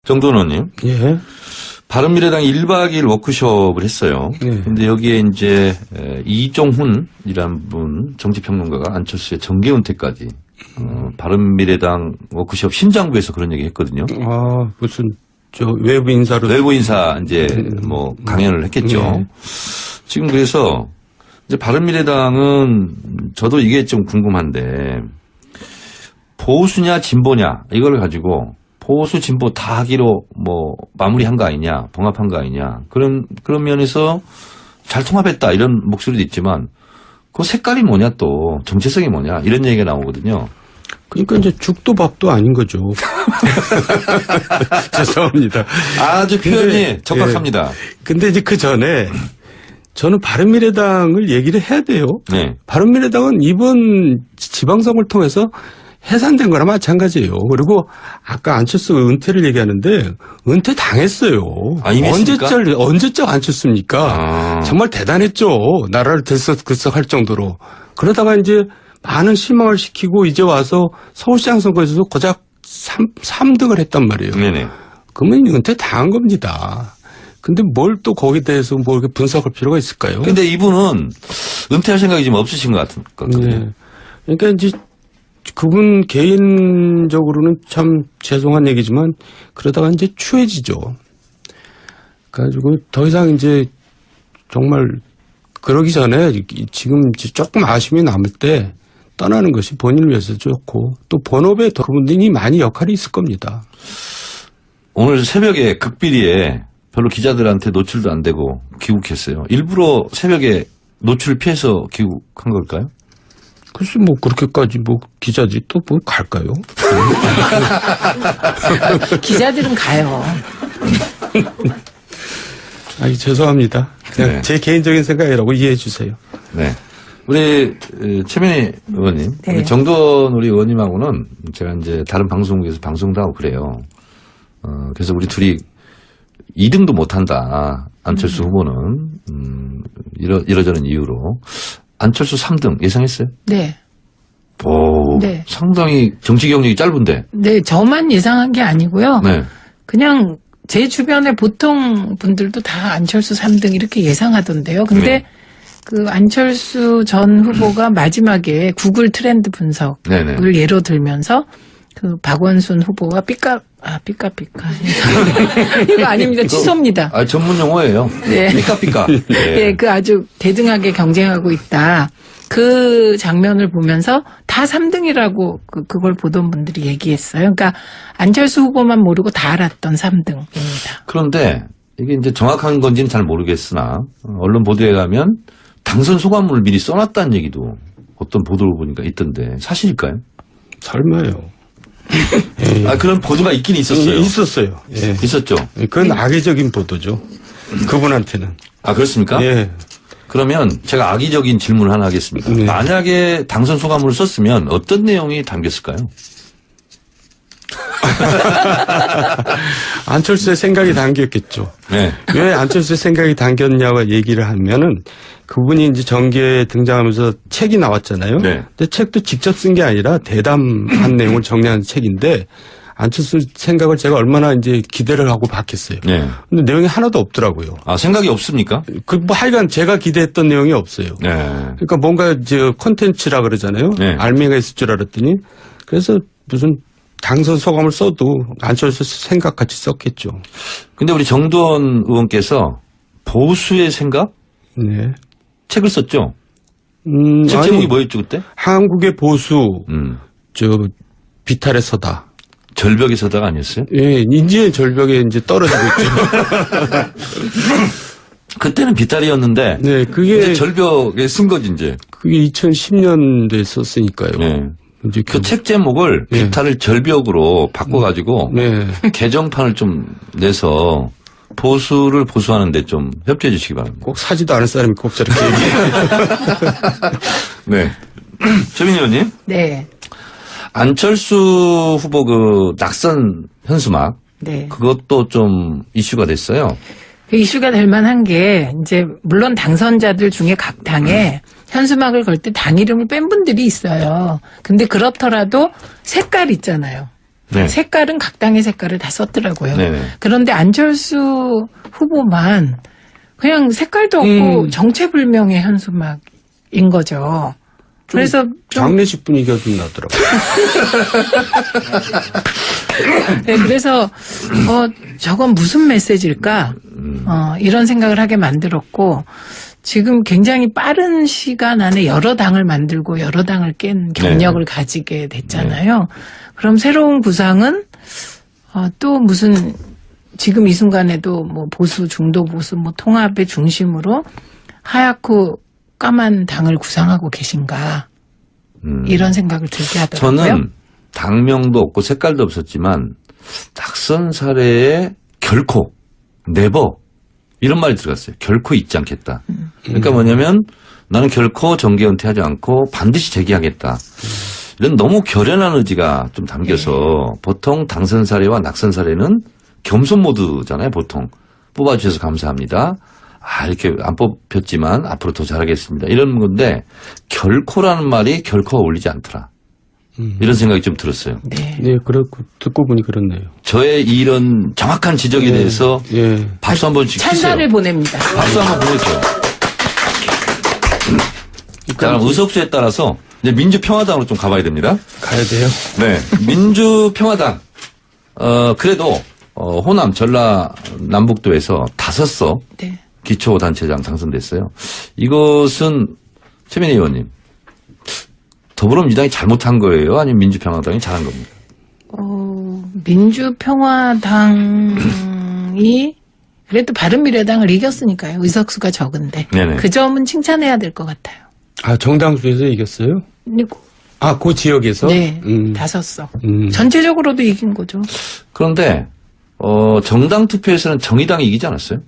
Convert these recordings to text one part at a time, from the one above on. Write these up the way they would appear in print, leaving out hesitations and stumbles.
정도원 의원님. 예. 바른미래당이 1박 2일 워크숍을 했어요. 그런데 여기에 이제 이종훈이라는 분 정치평론가가 안철수의 정계 은퇴까지 바른미래당 워크숍 심장부에서 그런 얘기 했거든요. 아, 무슨 외부 인사로 외부 인사 이제 뭐 강연을 했겠죠. 지금 그래서 이제 바른미래당은 저도 이게 좀 궁금한데 보수냐 진보냐 이걸 가지고 보수 진보 다 하기로 뭐 마무리한 거 아니냐, 봉합한 거 아니냐 그런 면에서 잘 통합했다 이런 목소리도 있지만 그 색깔이 뭐냐 또 정체성이 뭐냐 이런 얘기가 나오거든요. 그러니까 이제 죽도 밥도 아닌 거죠. 죄송합니다. 아주 표현이 적확합니다. 근데 이제 그 전에 저는 바른미래당을 얘기를 해야 돼요. 네. 바른미래당은 이번 지방선거를 통해서 해산된 거나 마찬가지예요. 그리고 아까 안철수 은퇴를 얘기하는데 은퇴 당했어요. 아, 이미 언제적 안철수입니까? 정말 대단했죠. 나라를 들썩들썩할 정도로. 그러다가 이제 많은 실망을 시키고 이제 와서 서울시장 선거에서도 고작 3등을 했단 말이에요. 네네. 그러면 은퇴 당한 겁니다. 근데 뭘 또 거기에 대해서 뭐 이렇게 분석할 필요가 있을까요? 근데 이분은 은퇴할 생각이 지금 없으신 것 같거든요. 네. 그러니까 이제 그분 개인적으로는 참 죄송한 얘기지만 그러다가 이제 추해지죠. 그래가지고 더 이상 이제 정말 그러기 전에 지금 조금 아쉬움이 남을 때 떠나는 것이 본인을 위해서 좋고 또 본업에 그분들이 많이 역할이 있을 겁니다. 오늘 새벽에 극비리에 별로 기자들한테 노출도 안 되고 귀국했어요. 일부러 새벽에 노출을 피해서 귀국한 걸까요? 글쎄 뭐 그렇게까지 뭐 기자들이 또 뭐 갈까요? 기자들은 가요. 아니 죄송합니다. 그냥 네. 제 개인적인 생각이라고 이해해 주세요. 네. 우리 최민희 의원님, 네. 우리 정도원 우리 의원님하고는 제가 이제 다른 방송국에서 방송도 하고 그래요. 그래서 우리 둘이 2등도 못한다. 안철수 후보는 이러저런 이유로 안철수 3등 예상했어요? 네. 오, 네. 상당히 정치 경력이 짧은데. 네, 저만 예상한 게 아니고요. 네. 그냥 제 주변의 보통 분들도 다 안철수 3등 이렇게 예상하던데요. 근데 네. 그 안철수 전 후보가 마지막에 구글 트렌드 분석을 네네. 예로 들면서 그 박원순 후보와 삐까. 이거 아닙니다. 취소입니다. 아, 전문 용어예요. 네. 삐까삐까. 네, 그 아주 대등하게 경쟁하고 있다. 그 장면을 보면서 다 3등이라고 그걸 보던 분들이 얘기했어요. 그러니까 안철수 후보만 모르고 다 알았던 3등입니다. 그런데 이게 이제 정확한 건지는 잘 모르겠으나 언론 보도에 가면 당선 소감문을 미리 써놨다는 얘기도 어떤 보도를 보니까 있던데 사실일까요? 설마요. 아, 그런 보도가 있긴 있었어요. 있었어요. 예. 있었죠. 그건 악의적인 보도죠. 그분한테는. 아, 그렇습니까? 예. 그러면 제가 악의적인 질문을 하나 하겠습니다. 네. 만약에 당선 소감문을 썼으면 어떤 내용이 담겼을까요? 안철수의 생각이 담겼겠죠. 네. 왜 안철수의 생각이 담겼냐고 얘기를 하면은 그분이 이제 정계에 등장하면서 책이 나왔잖아요. 네. 근데 책도 직접 쓴 게 아니라 대담한 내용을 정리한 책인데 안철수 생각을 제가 얼마나 이제 기대를 하고 봤겠어요. 네. 근데 내용이 하나도 없더라고요. 아, 생각이 없습니까? 뭐 하여간 제가 기대했던 내용이 없어요. 네. 그러니까 뭔가 이제 콘텐츠라 그러잖아요. 네. 알맹이가 있을 줄 알았더니 그래서 무슨 당선 소감을 써도 안철수 생각같이 썼겠죠. 근데 우리 정도원 의원께서 보수의 생각? 네. 책을 썼죠? 책 제목이 뭐였죠, 그때? 한국의 보수, 비탈에 서다. 절벽에 서다가 아니었어요? 예, 인지의 절벽에 이제 떨어지고 있죠. 그때는 비탈이었는데. 네, 그게. 이제 절벽에 쓴 거지, 이제. 그게 2010년도에 썼으니까요. 네. 이제 그 책 제목을 네. 비탈을 절벽으로 바꿔가지고. 네. 개정판을 좀 내서 보수를 보수하는데 좀 협조해 주시기 바랍니다. 꼭 사지도 않을 사람이 꼭 저렇게 얘기해요. 네. 최민희 의원님. 네. 안철수 후보 그 낙선 현수막. 네. 그것도 좀 이슈가 됐어요. 그 이슈가 될 만한 게 이제 물론 당선자들 중에 각 당에 현수막을 걸 때 당 이름을 뺀 분들이 있어요. 근데 그렇더라도 색깔 있잖아요. 네. 색깔은 각 당의 색깔을 다 썼더라고요. 네네. 그런데 안철수 후보만 그냥 색깔도 없고 정체불명의 현수막인 거죠. 그래서 좀 장례식 분위기가 좀 나더라고요. 네, 그래서 저건 무슨 메시지일까? 이런 생각을 하게 만들었고 지금 굉장히 빠른 시간 안에 여러 당을 만들고 여러 당을 깬 경력을 가지게 됐잖아요. 그럼 새로운 구상은 또 무슨 지금 이 순간에도 뭐 보수, 중도 보수, 뭐 통합의 중심으로 하얗고 까만 당을 구상하고 계신가? 이런 생각을 들게 하더라고요. 저는 당명도 없고 색깔도 없었지만 낙선 사례에 결코 네버 이런 말이 들어갔어요. 결코 잊지 않겠다. 그러니까 뭐냐면 나는 결코 정계 은퇴하지 않고 반드시 재기하겠다. 이런 너무 결연한 의지가 좀 담겨서 보통 당선 사례와 낙선 사례는 겸손 모드잖아요. 보통 뽑아주셔서 감사합니다. 이렇게 안 뽑혔지만 앞으로 더 잘하겠습니다. 이런 건데 결코라는 말이 결코 어울리지 않더라. 이런 생각이 좀 들었어요. 네. 네, 그렇고 듣고 보니 그렇네요. 저의 이런 정확한 지적에 대해서 박수 한번 주세요. 찬사를 보냅니다. 박수 한번 보내줘요. 자, 그럼 의석수에 따라서 이제 민주평화당으로 좀 가봐야 됩니다. 가야 돼요. 네, 민주평화당 그래도 호남 전라남북도에서 5석 네. 기초단체장 당선됐어요. 이것은 최민희 의원님 더불어민주당이 잘못한 거예요? 아니면 민주평화당이 잘한 겁니까? 민주평화당이 그래도 바른미래당을 이겼으니까요. 의석수가 적은데. 네네. 그 점은 칭찬해야 될 것 같아요. 정당수에서 이겼어요? 그리고 그 지역에서? 네, 5석. 음. 전체적으로도 이긴 거죠. 그런데 정당 투표에서는 정의당이 이기지 않았어요?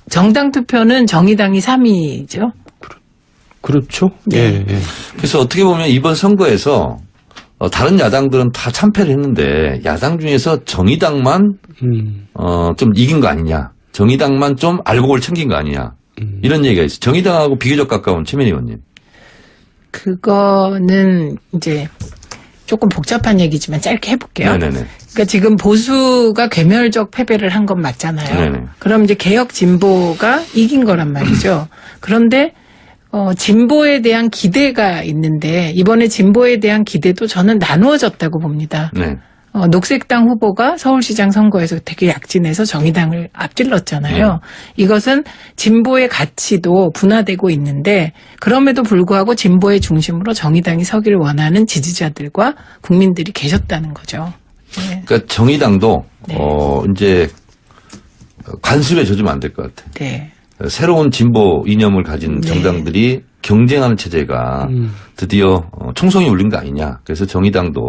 정당 투표는 정의당이 3위죠. 그렇죠. 네. 예. 그래서 어떻게 보면 이번 선거에서 다른 야당들은 다 참패를 했는데 야당 중에서 정의당만 좀 이긴 거 아니냐. 정의당만 좀 알곡을 챙긴 거 아니냐. 이런 얘기가 있어요. 정의당하고 비교적 가까운 최민희 의원님. 그거는 이제 조금 복잡한 얘기지만 짧게 해볼게요. 네네네. 그러니까 지금 보수가 괴멸적 패배를 한 건 맞잖아요. 네네. 그럼 이제 개혁 진보가 이긴 거란 말이죠. 그런데 진보에 대한 기대가 있는데 이번에 진보에 대한 기대도 저는 나누어졌다고 봅니다. 네. 녹색당 후보가 서울시장 선거에서 되게 약진해서 정의당을 앞질렀잖아요. 이것은 진보의 가치도 분화되고 있는데 그럼에도 불구하고 진보의 중심으로 정의당이 서기를 원하는 지지자들과 국민들이 계셨다는 거죠. 네. 그러니까 정의당도 네. 이제 관습에 젖으면 안 될 것 같아요. 네. 새로운 진보 이념을 가진 네. 정당들이 경쟁하는 체제가 드디어 총성이 울린 거 아니냐. 그래서 정의당도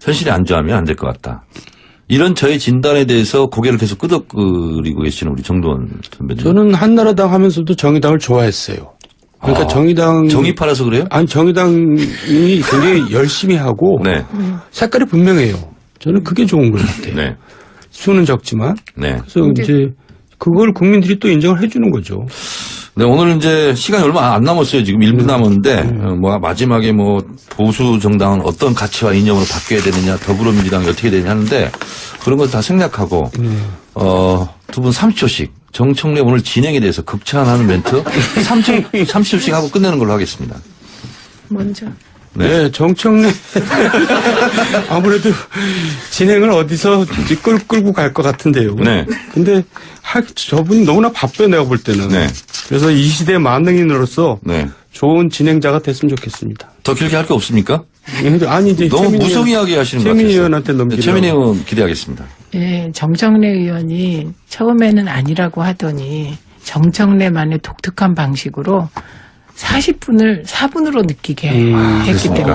현실에 안주하면 안 될 것 같다. 이런 저의 진단에 대해서 고개를 계속 끄덕거리고 계시는 우리 정도원 선배님. 저는 한나라당 하면서도 정의당을 좋아했어요. 그러니까 정의당. 정의파라서 그래요? 아니, 정의당이 굉장히 열심히 하고. 네. 색깔이 분명해요. 저는 그게 좋은 것 같아요. 네. 수는 적지만. 네. 그래서 이제 그걸 국민들이 또 인정을 해주는 거죠. 네, 오늘 이제 시간이 얼마 안 남았어요. 지금 1분 남았는데, 마지막에 보수 정당은 어떤 가치와 이념으로 바뀌어야 되느냐, 더불어민주당이 어떻게 되냐 하는데, 그런 거 다 생략하고, 두 분 30초씩, 정청래 오늘 진행에 대해서 극찬하는 멘트, 30초씩 하고 끝내는 걸로 하겠습니다. 먼저. 네, 정청래. 아무래도 진행을 어디서 끌고 갈 것 같은데요. 네. 근데 저분이 너무나 바빠요, 내가 볼 때는. 네. 그래서 이 시대 만능인으로서 네. 좋은 진행자가 됐으면 좋겠습니다. 더 길게 할 게 없습니까? 아니, 이제 너무 무성의하게 하시는 것 같아요. 최민희 의원한테 넘기려고. 최민희 의원 기대하겠습니다. 네, 정청래 의원이 처음에는 아니라고 하더니 정청래만의 독특한 방식으로 40분을 4분으로 느끼게 했기 때문에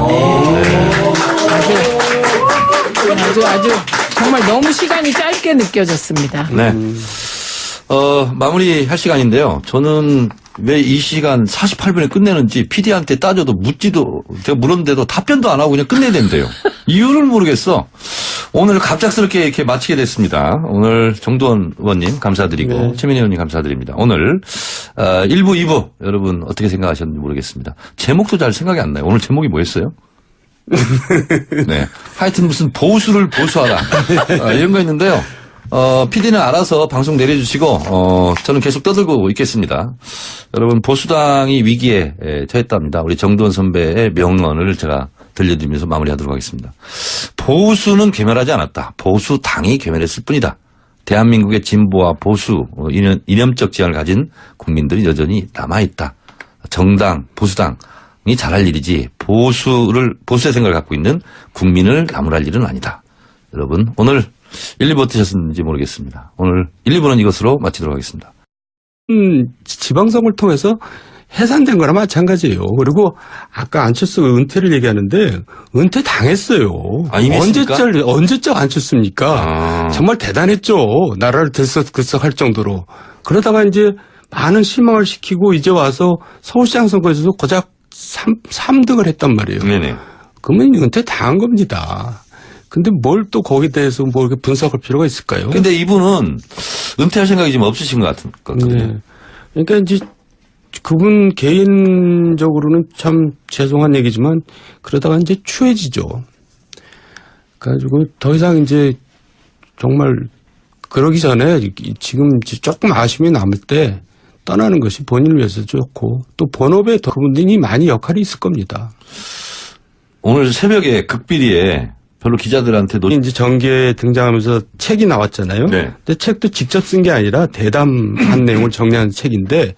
아주 정말 너무 시간이 짧게 느껴졌습니다. 네. 마무리할 시간인데요. 저는 왜 이 시간 48분에 끝내는지 PD한테 따져도 제가 물었는데도 답변도 안 하고 그냥 끝내야 된대요. 이유를 모르겠어. 오늘 갑작스럽게 이렇게 마치게 됐습니다. 오늘 정두원 의원님 감사드리고 네. 최민희 의원님 감사드립니다. 오늘 1부, 2부 여러분 어떻게 생각하셨는지 모르겠습니다. 제목도 잘 생각이 안 나요. 오늘 제목이 뭐였어요? 네. 하여튼 무슨 보수를 보수하라. 이런 거 있는데요. PD는 알아서 방송 내려주시고, 저는 계속 떠들고 있겠습니다. 여러분, 보수당이 위기에 처했답니다. 우리 정두원 선배의 명언을 제가 들려드리면서 마무리하도록 하겠습니다. 보수는 괴멸하지 않았다. 보수당이 괴멸했을 뿐이다. 대한민국의 진보와 보수, 이념적 지향을 가진 국민들이 여전히 남아있다. 정당, 보수당이 잘할 일이지 보수의 생각을 갖고 있는 국민을 나무랄 일은 아니다. 여러분, 오늘 1, 2부 어떠셨는지 모르겠습니다. 오늘 1, 2부는 이것으로 마치도록 하겠습니다. 지방선거를 통해서 해산된 거나 마찬가지예요. 그리고 아까 안철수 은퇴를 얘기하는데 은퇴 당했어요. 아, 이미 했습니까? 언제적 안철수입니까? 정말 대단했죠. 나라를 들썩들썩할 정도로. 그러다가 이제 많은 실망을 시키고 이제 와서 서울시장 선거에서도 고작 3등을 했단 말이에요. 네네. 그러면 은퇴 당한 겁니다. 근데 뭘 또 거기에 대해서 뭐 이렇게 분석할 필요가 있을까요? 근데 이분은 은퇴할 생각이 좀 없으신 것 같거든요. 네. 그러니까 이제 그분 개인적으로는 참 죄송한 얘기지만 그러다가 이제 추해지죠. 그래가지고 더 이상 이제 정말 그러기 전에 지금 조금 아쉬움이 남을 때 떠나는 것이 본인을 위해서 좋고 또 본업에 더 그분들이 많이 역할이 있을 겁니다. 오늘 새벽에 극비리에 별로 기자들한테 이제 정계에 등장하면서 책이 나왔잖아요. 네. 근데 책도 직접 쓴 게 아니라 대담한 내용을 정리한 책인데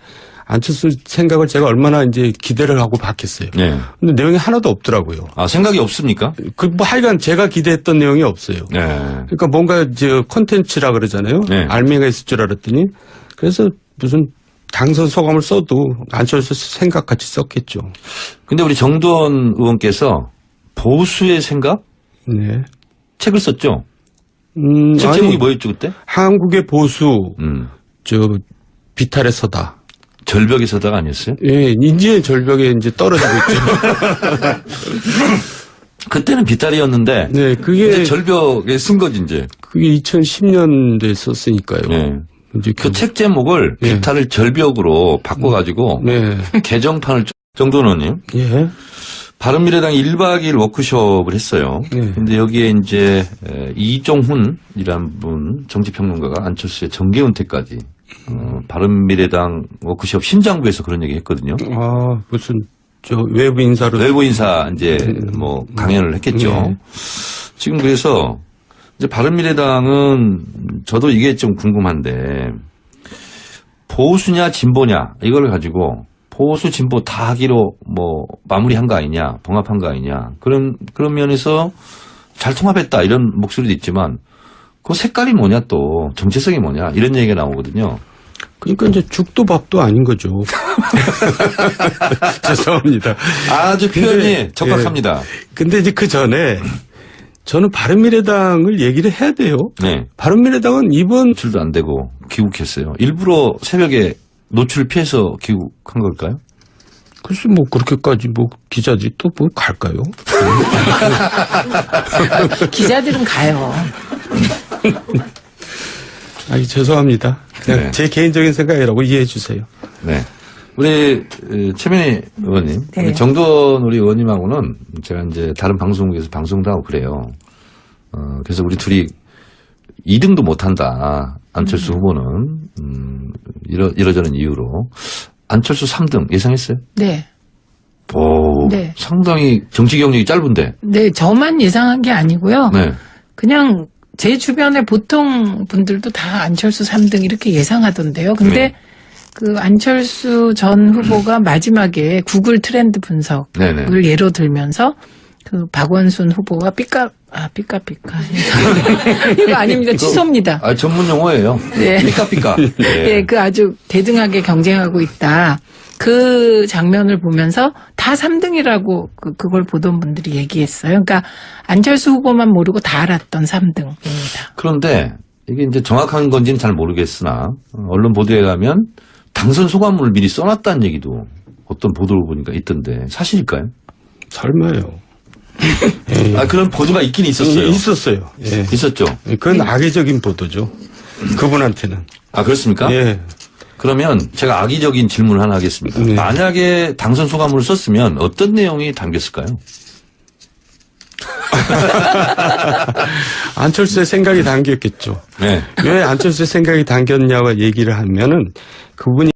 안철수 생각을 제가 얼마나 이제 기대를 하고 봤겠어요. 네. 근데 내용이 하나도 없더라고요. 아, 생각이 없습니까? 뭐 하여간 제가 기대했던 내용이 없어요. 네. 그러니까 뭔가 이제 콘텐츠라 그러잖아요. 네. 알맹이가 있을 줄 알았더니 그래서 무슨 당선 소감을 써도 안철수 생각같이 썼겠죠. 근데 우리 정두원 의원께서 보수의 생각? 네. 책을 썼죠? 책 제목이 뭐였죠, 그때? 한국의 보수, 비탈에 서다. 절벽에 서다가 아니었어요? 예, 인지의 절벽에 이제 떨어지고 있죠. 그때는 비탈이었는데. 네, 그게. 이제 절벽에 쓴 거지, 이제. 그게 2010년대에 썼으니까요. 네. 이제 그 책 제목을 네. 비탈을 절벽으로 바꿔가지고. 네. 개정판을, 정두원 의원님. 예. 바른미래당이 1박 2일 워크숍을 했어요. 네. 근데 여기에 이제 이종훈이라는 분, 정치평론가가 안철수의 정계 은퇴까지 바른미래당 워크숍 심장부에서 그런 얘기 했거든요. 아, 무슨, 외부 인사로. 외부 인사 이제 뭐 강연을 했겠죠. 네. 지금 그래서 이제 바른미래당은 저도 이게 좀 궁금한데 보수냐 진보냐 이걸 가지고 보수 진보 다 하기로 뭐 마무리한 거 아니냐, 봉합한 거 아니냐. 그런 면에서 잘 통합했다 이런 목소리도 있지만 그 색깔이 뭐냐 또 정체성이 뭐냐 이런 얘기가 나오거든요. 그러니까 이제 죽도 밥도 아닌 거죠. 죄송합니다. 아주 표현이 적확합니다. 근데 이제 그 전에 저는 바른미래당을 얘기를 해야 돼요. 네. 바른미래당은 이번 노출도 안 되고 귀국했어요. 일부러 새벽에 노출을 피해서 귀국한 걸까요? 글쎄 뭐 그렇게까지 뭐 기자들이 또 뭐 갈까요? 기자들은 가요. 아니 죄송합니다. 그냥 네. 제 개인적인 생각이라고 이해해 주세요. 네. 우리 최민희 의원님, 네. 우리 정두원 우리 의원님하고는 제가 이제 다른 방송국에서 방송도 하고 그래요. 그래서 우리 둘이 2등도 못한다. 안철수 후보는 이러저런 이유로 안철수 3등 예상했어요? 네. 오, 네. 상당히 정치 경력이 짧은데. 네, 저만 예상한 게 아니고요. 네. 그냥 제 주변의 보통 분들도 다 안철수 3등 이렇게 예상하던데요. 근데 네. 그 안철수 전 후보가 마지막에 구글 트렌드 분석을 네네. 예로 들면서 그 박원순 후보가 삐까. 이거 아닙니다. 취소입니다. 아, 전문 용어예요. 네. 삐까삐까. 네, 그 아주 대등하게 경쟁하고 있다. 그 장면을 보면서 다 3등이라고 그걸 보던 분들이 얘기했어요. 그러니까 안철수 후보만 모르고 다 알았던 3등입니다. 그런데 이게 이제 정확한 건지는 잘 모르겠으나 언론 보도에 가면 당선 소감문을 미리 써놨다는 얘기도 어떤 보도를 보니까 있던데 사실일까요? 설마요. 아, 그런 보도가 있긴 있었어요. 있었어요. 예. 있었죠. 그건 악의적인 보도죠. 그분한테는. 아, 그렇습니까? 예. 그러면 제가 악의적인 질문을 하나 하겠습니다. 네. 만약에 당선 소감문을 썼으면 어떤 내용이 담겼을까요? 안철수의 생각이 담겼겠죠. 네. 왜 안철수의 생각이 담겼냐고 얘기를 하면은 그분이